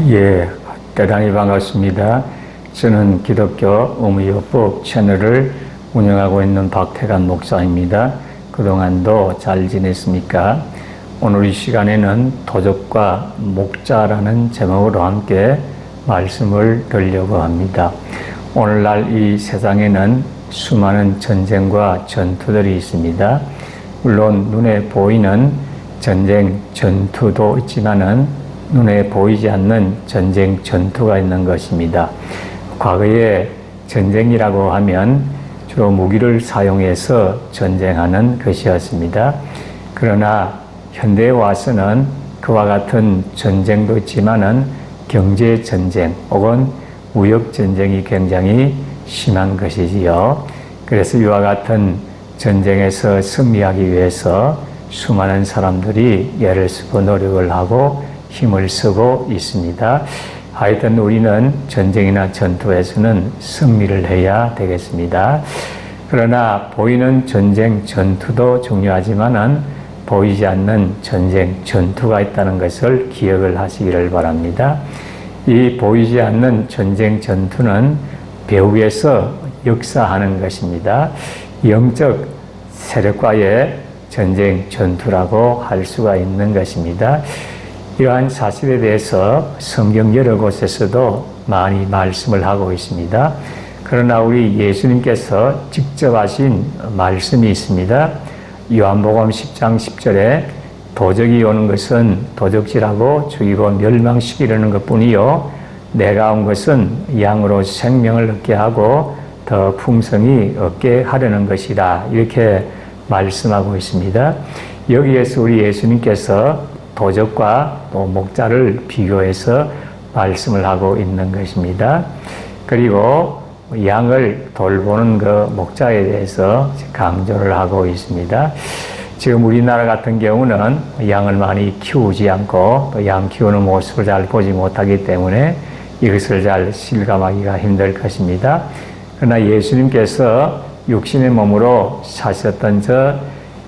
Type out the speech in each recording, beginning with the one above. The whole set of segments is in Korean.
예, 대단히 반갑습니다. 저는 기독교 의무요법 채널을 운영하고 있는 박태관 목사입니다. 그동안도 잘 지냈습니까? 오늘 이 시간에는 도적과 목자라는 제목으로 함께 말씀을 드리려고 합니다. 오늘날 이 세상에는 수많은 전쟁과 전투들이 있습니다. 물론 눈에 보이는 전쟁, 전투도 있지만은 눈에 보이지 않는 전쟁, 전투가 있는 것입니다. 과거에 전쟁이라고 하면 주로 무기를 사용해서 전쟁하는 것이었습니다. 그러나 현대에 와서는 그와 같은 전쟁도 있지만은 경제 전쟁 혹은 무역 전쟁이 굉장히 심한 것이지요. 그래서 이와 같은 전쟁에서 승리하기 위해서 수많은 사람들이 애를 쓰고 노력을 하고 힘을 쓰고 있습니다. 하여튼 우리는 전쟁이나 전투에서는 승리를 해야 되겠습니다. 그러나 보이는 전쟁, 전투도 중요하지만은 보이지 않는 전쟁, 전투가 있다는 것을 기억을 하시기를 바랍니다. 이 보이지 않는 전쟁, 전투는 배후에서 역사하는 것입니다. 영적 세력과의 전쟁, 전투라고 할 수가 있는 것입니다. 이러한 사실에 대해서 성경 여러 곳에서도 많이 말씀을 하고 있습니다. 그러나 우리 예수님께서 직접 하신 말씀이 있습니다. 요한복음 10장 10절에 도적이 오는 것은 도적질하고 죽이고 멸망시키려는 것뿐이요 내가 온 것은 양으로 생명을 얻게 하고 더 풍성히 얻게 하려는 것이다. 이렇게 말씀하고 있습니다. 여기에서 우리 예수님께서 도적과 또 목자를 비교해서 말씀을 하고 있는 것입니다. 그리고 양을 돌보는 그 목자에 대해서 강조를 하고 있습니다. 지금 우리나라 같은 경우는 양을 많이 키우지 않고 또 양 키우는 모습을 잘 보지 못하기 때문에 이것을 잘 실감하기가 힘들 것입니다. 그러나 예수님께서 육신의 몸으로 사셨던 저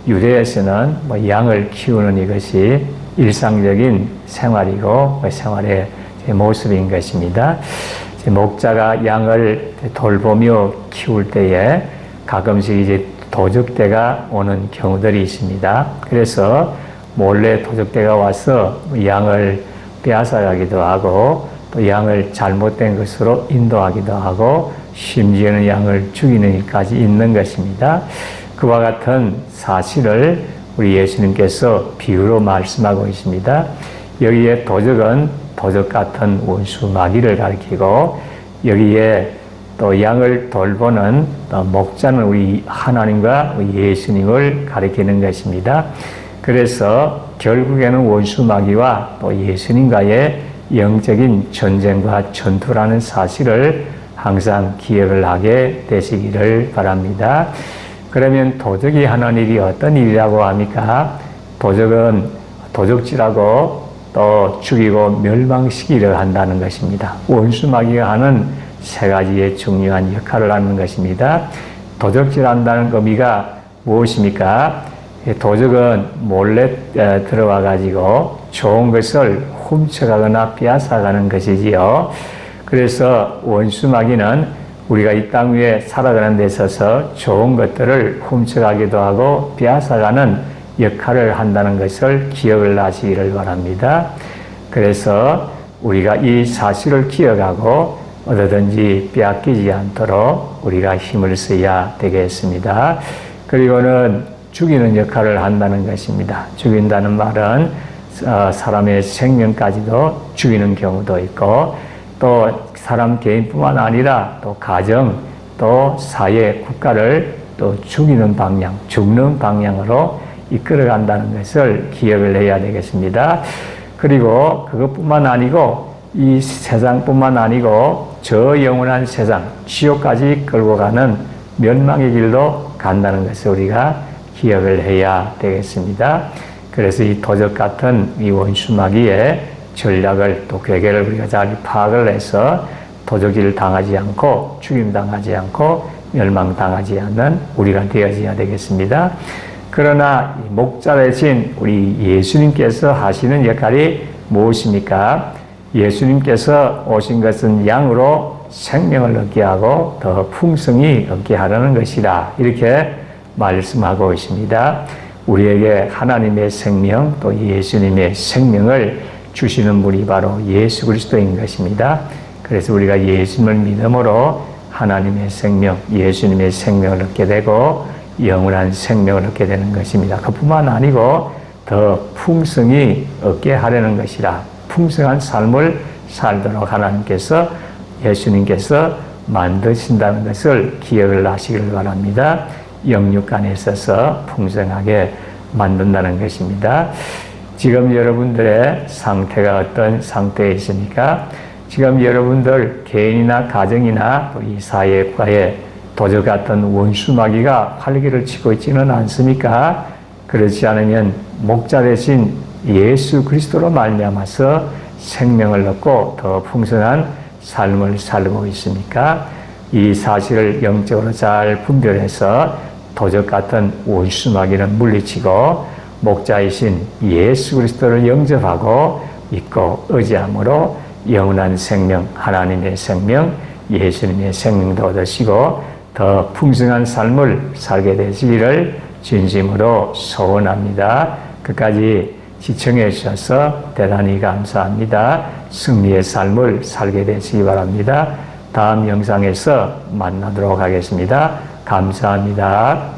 유대에서는 양을 키우는 이것이 일상적인 생활이고 생활의 모습인 것입니다. 목자가 양을 돌보며 키울 때에 가끔씩 이제 도적대가 오는 경우들이 있습니다. 그래서 몰래 도적대가 와서 양을 빼앗아가기도 하고 또 양을 잘못된 것으로 인도하기도 하고 심지어는 양을 죽이는 일까지 있는 것입니다. 그와 같은 사실을 우리 예수님께서 비유로 말씀하고 있습니다. 여기에 도적은 도적 같은 원수 마귀를 가리키고 여기에 또 양을 돌보는 목자는 우리 하나님과 우리 예수님을 가리키는 것입니다. 그래서 결국에는 원수 마귀와 또 예수님과의 영적인 전쟁과 전투라는 사실을 항상 기억을 하게 되시기를 바랍니다. 그러면 도적이 하는 일이 어떤 일이라고 합니까? 도적은 도적질하고 또 죽이고 멸망시키려 한다는 것입니다. 원수 마귀가 하는 세 가지의 중요한 역할을 하는 것입니다. 도적질한다는 의미가 무엇입니까? 도적은 몰래 들어와 가지고 좋은 것을 훔쳐가거나 빼앗아가는 것이지요. 그래서 원수 마귀는 우리가 이 땅 위에 살아가는 데 있어서 좋은 것들을 훔쳐가기도 하고 빼앗아가는 역할을 한다는 것을 기억을 하시기를 바랍니다. 그래서 우리가 이 사실을 기억하고 어디든지 빼앗기지 않도록 우리가 힘을 써야 되겠습니다. 그리고는 죽이는 역할을 한다는 것입니다. 죽인다는 말은 사람의 생명까지도 죽이는 경우도 있고 또 사람 개인뿐만 아니라 또 가정, 또 사회, 국가를 또 죽이는 방향, 죽는 방향으로 이끌어간다는 것을 기억을 해야 되겠습니다. 그리고 그것뿐만 아니고 이 세상뿐만 아니고 저 영원한 세상, 지옥까지 끌고 가는 멸망의 길로 간다는 것을 우리가 기억을 해야 되겠습니다. 그래서 이 도적 같은 이 원수 마귀의 전략을 또 괴계를 우리가 잘 파악을 해서 도적질 당하지 않고 죽임당하지 않고 멸망당하지 않는 우리가 되어져야 되겠습니다. 그러나 목자 대신 우리 예수님께서 하시는 역할이 무엇입니까? 예수님께서 오신 것은 양으로 생명을 얻게 하고 더 풍성히 얻게 하려는 것이라 이렇게 말씀하고 있습니다. 우리에게 하나님의 생명 또 예수님의 생명을 주시는 분이 바로 예수 그리스도인 것입니다. 그래서 우리가 예수님을 믿음으로 하나님의 생명, 예수님의 생명을 얻게 되고 영원한 생명을 얻게 되는 것입니다. 그뿐만 아니고 더 풍성히 얻게 하려는 것이라 풍성한 삶을 살도록 하나님께서 예수님께서 만드신다는 것을 기억을 하시길 바랍니다. 영육간에 있어서 풍성하게 만든다는 것입니다. 지금 여러분들의 상태가 어떤 상태에 있습니까? 지금 여러분들 개인이나 가정이나 이 사회과에 도적 같은 원수마귀가 활기를 치고 있지는 않습니까? 그렇지 않으면 목자 대신 예수 그리스도로 말미암아서 생명을 얻고 더 풍성한 삶을 살고 있습니까? 이 사실을 영적으로 잘 분별해서 도적 같은 원수마귀를 물리치고 목자이신 예수 그리스도를 영접하고 믿고 의지함으로 영원한 생명, 하나님의 생명, 예수님의 생명도 얻으시고 더 풍성한 삶을 살게 되시기를 진심으로 소원합니다. 끝까지 시청해 주셔서 대단히 감사합니다. 승리의 삶을 살게 되시기 바랍니다. 다음 영상에서 만나도록 하겠습니다. 감사합니다.